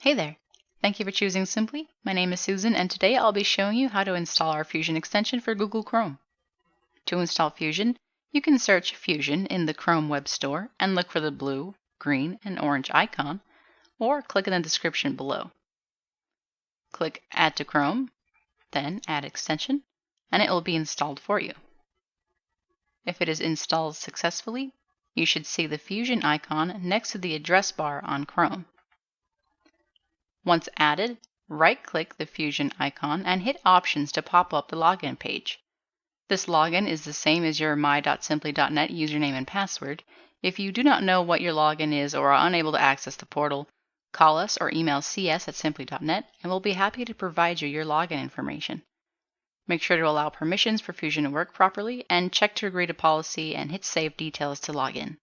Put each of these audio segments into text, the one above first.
Hey there! Thank you for choosing Simplii. My name is Susan, and today I'll be showing you how to install our Fusion extension for Google Chrome. To install Fusion, you can search Fusion in the Chrome Web Store and look for the blue, green, and orange icon, or click in the description below. Click Add to Chrome, then Add Extension, and it will be installed for you. If it is installed successfully, you should see the Fusion icon next to the address bar on Chrome. Once added, right-click the Fusion icon and hit Options to pop up the login page. This login is the same as your my.simpli.net username and password. If you do not know what your login is or are unable to access the portal, call us or email cs@simpli.net and we'll be happy to provide you your login information. Make sure to allow permissions for Fusion to work properly and check to agree to policy and hit Save Details to log in.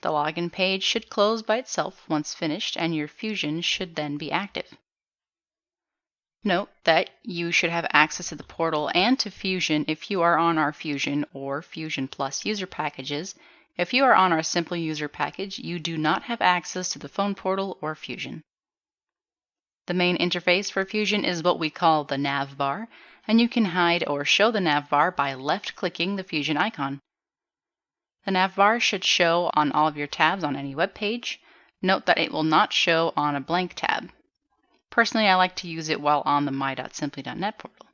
The login page should close by itself once finished, and your Fusion should then be active. Note that you should have access to the portal and to Fusion if you are on our Fusion or Fusion Plus user packages. If you are on our Simplii user package, you do not have access to the phone portal or Fusion. The main interface for Fusion is what we call the nav bar, and you can hide or show the nav bar by left-clicking the Fusion icon. The nav bar should show on all of your tabs on any web page. Note that it will not show on a blank tab. Personally, I like to use it while on the my.simpli.net portal.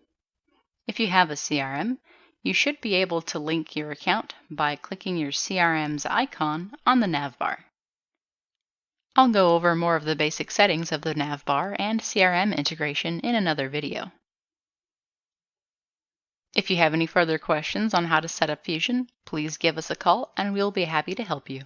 If you have a CRM, you should be able to link your account by clicking your CRM's icon on the nav bar. I'll go over more of the basic settings of the nav bar and CRM integration in another video. If you have any further questions on how to set up Fusion, please give us a call and we'll be happy to help you.